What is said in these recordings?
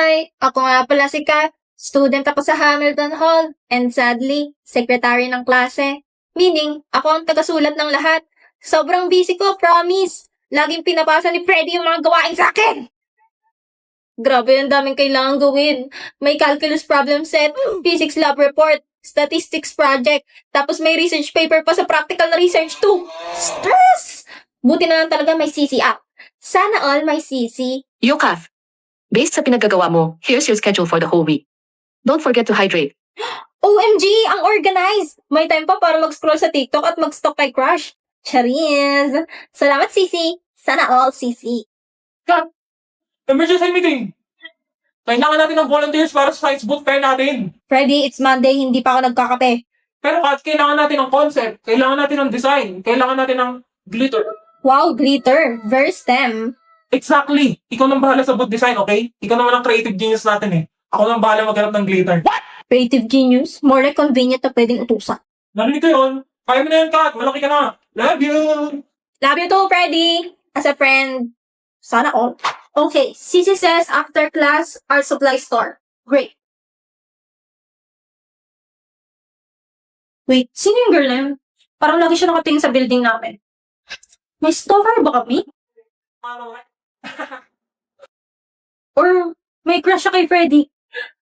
Hi! Ako nga pala si Kat. Student ako sa Hamilton Hall. And sadly, secretary ng klase. Meaning, ako ang tagasulat ng lahat. Sobrang busy ko, promise. Laging pinapasa ni Freddy yung mga gawain sa akin. Grabe, ang daming kailangan gawin. May calculus problem set, physics lab report, statistics project, tapos may research paper pa sa practical na research too. Stress! Buti na lang talaga may CC app. Sana all may CC. Yukaf, based sa pinaggagawa mo, here's your schedule for the whole week. Don't forget to hydrate. OMG! Ang organized! May time pa para mag-scroll sa TikTok at mag-stalk kay crush. Charis! Salamat, CC! Sana all, CC. Kat! Emergency meeting! Kailangan natin ng volunteers para sa science boot fair natin. Freddy, it's Monday, hindi pa ako nagkakape. Pero Kat, kailangan natin ng concept, kailangan natin ng design, kailangan natin ng glitter. Wow, glitter! Very STEM. Exactly! Ikaw nang bahala sa boot design, okay? Ikaw naman ang creative genius natin eh. Ako nang bahala maghanap ng glitter. Creative genius? More like convenient na pwedeng utusan. Narinig ko yun. Kaya mo na yan, Kat. Malaki ka na. Love you! Love you too, Freddy! As a friend. Sana all. Okay, CC says after class, art supply store. Great. Wait, sino yung girl na yun? Parang lagi siya nakatingin sa building namin. May stalker ba kami? Or may crush siya kay Freddy?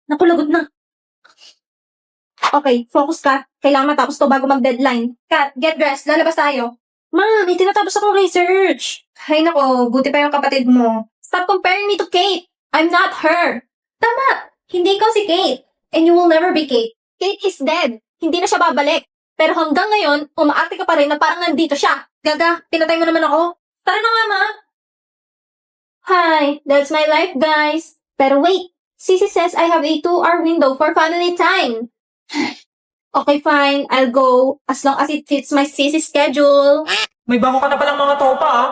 Naku, lagot na. Okay, focus ka. Kailangan matapos to bago mag-deadline. Kat, get dressed. Lalabas tayo. Ma, may tinatapos akong research. Hay nako, buti pa yung kapatid mo. Stop comparing me to Kate. I'm not her. Tama, hindi ko si Kate. And you will never be Kate. Kate is dead. Hindi na siya babalik. Pero hanggang ngayon, umaarte ka pa rin na parang nandito siya. Gaga, pinatay mo naman ako. Tara na nga, ma. Hi, that's my life, guys. Pero wait, Sissy says I have a 2-hour window for family time. Okay, fine. I'll go as long as it fits my Sissy schedule. May bago ka na palang mga tropa, ah.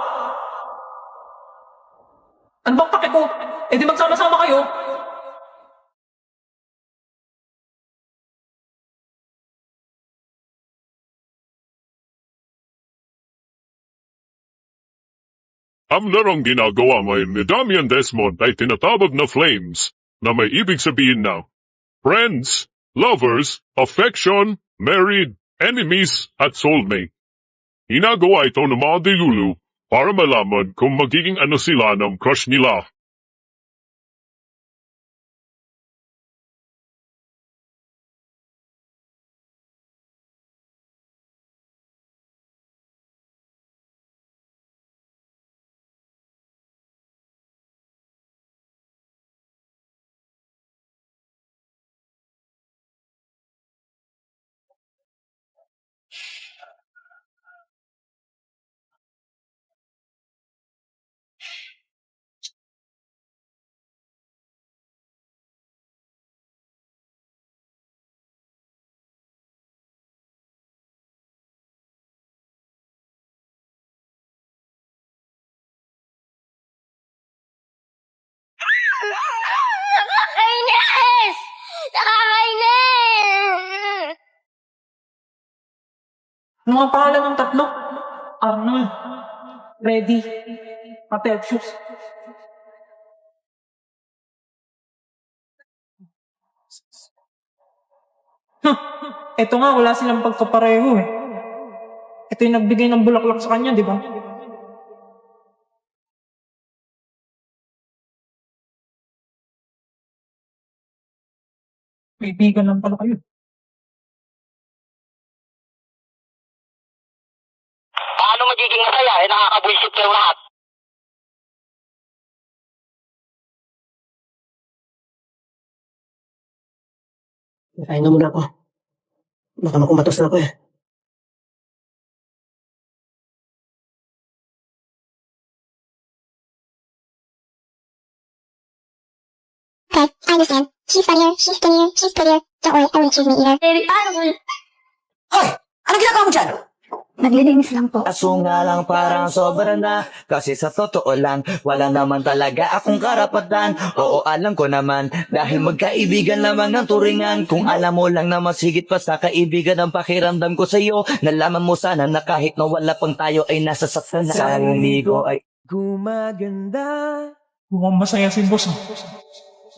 Ano bang pake ko? Eh di magsama-sama kayo. Ang larong ginagawa ngayon ni Damian Desmond ay tinatawag na flames na may ibig sabihin na friends, lovers, affection, married, enemies, at soulmate. Ginagawa ito ng mga dilulu para malaman kung magiging ano sila ng crush nila. Nakakainis! Nakakainis! Ano ang pangalan ng tatlo? Arnold, Freddy, Patelcius. Eto nga, wala silang pagkapareho eh. Ito yung nagbigay ng bulaklak sa kanya, di ba? Kaibigan lang pala kayo. Paano magiging masaya? Eh, nakakabwisit yung lahat. Kain na muna ako. Baka makumatos na ako eh. Okay, I understand. She's funnier, she's skinnier, she's prettier. Don't worry, I wouldn't choose me either. Baby, ano? Hoy! Anong ginagawa mo dyan? Naglilinis lang po. Aso nga lang parang sobra na. Kasi sa totoo lang, wala naman talaga akong karapatan. Oo, alam ko naman, dahil magkaibigan lamang ng turingan. Kung alam mo lang na masigit pa sa kaibigan ang pakiramdam ko sa'yo, nalaman mo sana na kahit na wala pang tayo ay nasasaktan na. Sa ligo ay gumaganda. Mukhang masaya si boss.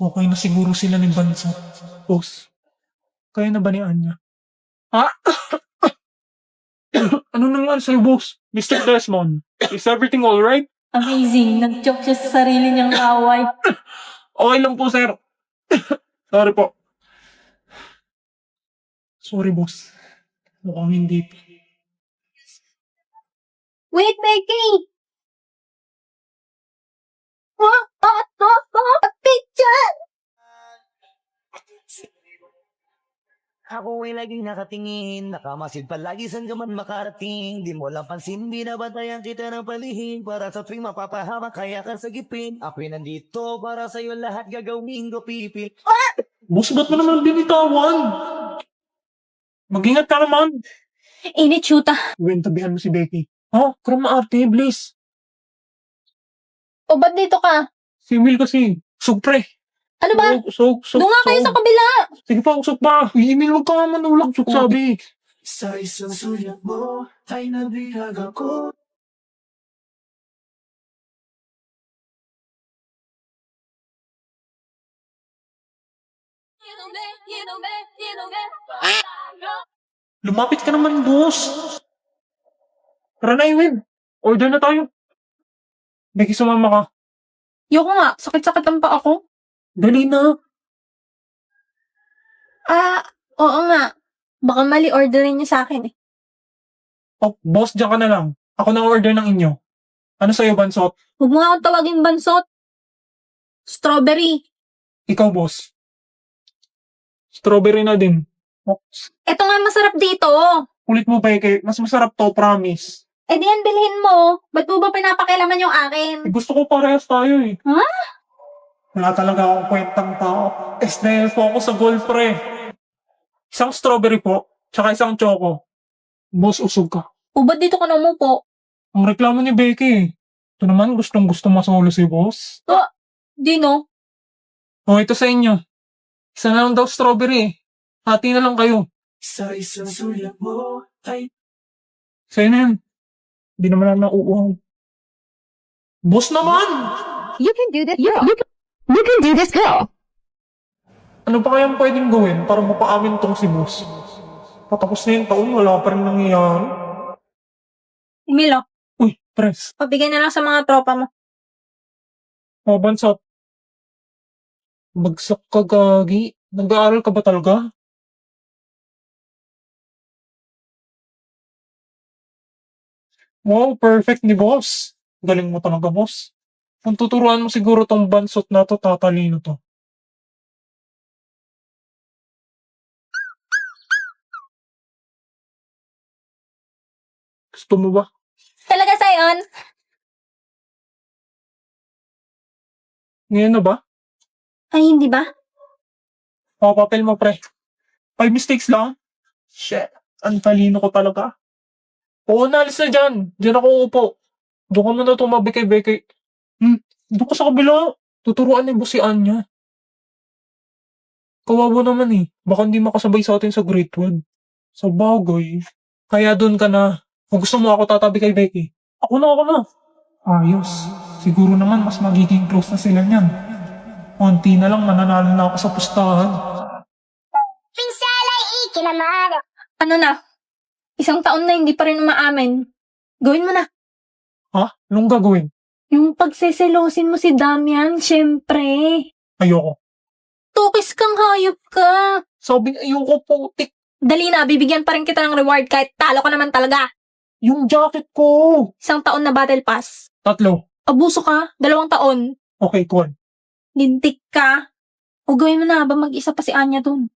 Okay na siguro sila ni Bansa. Boss, kaya na ba ni Anya? Ha? Ano nangyari sa'yo, boss? Mr. Desmond, is everything alright? Amazing. Nag-joke siya sa sarili niyang away. Okay lang po, sir. Sorry po. Sorry, boss. Mukhang hindi. Wait, Becky! Picture! Ako ay laging nakatingin, nakamasid palagi saan ka man makarating. Di mo lang pansin, binabantayan kita ng palihim. Para sa tuwing mapapahama, kaya ka sagipin. Ako'y nandito para sa'yo lahat gagawin ko pipil. Boss, ba't mo naman binitawan? Mag-ingat ka naman. Init, shoota. Gwen, tabihan mo si Becky. Ha? Kram arte, please. O, ba't dito ka? Si Will kasi. Usog, pre. Ano ba? Usog. Doon nga kayo sa kabila. Sige pa, usog pa. I-email mo ka manulang. Usog sabi. Sa isang sulyap mo ay nabihag ako. Lumapit ka naman, boss. Tara na, Iwin. Order na tayo. Becky, sumama ka. Yoko nga, sakit-sakit ang pa ako. Dali na. Oo nga. Baka mali orderin niyo sa akin eh. Oh, boss, dyan ka na lang. Ako na order ng inyo. Ano sa'yo, Bansot? Huwag mo nga akong tawagin bansot. Strawberry. Ikaw, boss. Strawberry na din. Oh, Ito nga masarap dito. ulit mo, Becky. Mas masarap to, promise. Eh di yan, bilhin mo. Ba't mo ba pinapakialaman yung akin? Eh, gusto ko parehas tayo eh. Ha? Wala talaga akong kwentang tao. SNL po ako sa golf, pre. Isang strawberry po, tsaka isang choco. Boss, usog ka. O ba't dito ka na umupo? Ang reklamo ni Becky eh. Ito naman, gustong gusto masolo si boss. Dino? O, ito sa inyo. Isa na lang daw strawberry eh. Hati na lang kayo. Sa isang sulyap mo ay Sa'yo na yan. Hindi naman na nauuhaw. Boss naman! You can do this, girl. You can do this, girl. Ano pa kayang pwedeng gawin para mapaamin tong si boss? Patapos na yung taon, wala pa rin nangyayari. Milo, Uy, press. pabigay na lang sa mga tropa mo. O, Bansot. Bagsak ka, gagi. Nag-aaral ka ba talaga? Wow, perfect ni boss. Galing mo talaga, boss. Kung tuturuan mo siguro tong Bansot na to, tatalino to. Gusto mo ba? Talaga sa'yon? Ngayon na ba? Ay, hindi ba? O, papel mo, pre. 5 mistakes lang? Shit. Ang talino ko talaga. Oo, naalis na dyan. Diyan ako upo. Doon ka muna tumabi kay Becky. Doon ka sa kabila. Tuturuan ni boss si Anya. Kawawa naman eh. Baka hindi makasabay sa atin sa grade 12. Sa bagay. Kaya doon ka na. Kung gusto mo ako tatabi kay Becky. Ako na. Ayos. Siguro naman mas magiging close na sila niyan. Konti na lang mananalo na ako sa pustahan. Pinsalay ikinamada. Ano na? Isang taon na hindi pa rin umaamin. Gawin mo na. Ha? Anong gagawin? Yung pagseselosin mo si Damian, syempre. Ayoko. Tukis kang hayop ka. Sabi ayoko putik. Dali na, bibigyan pa rin kita ng reward kahit talo ka naman talaga. Yung jacket ko. Isang taon na battle pass. 3. Abuso ka, 2 taon. Okay, cool. Lintik ka. O gawin mo na habang mag-isa pa si Anya dun.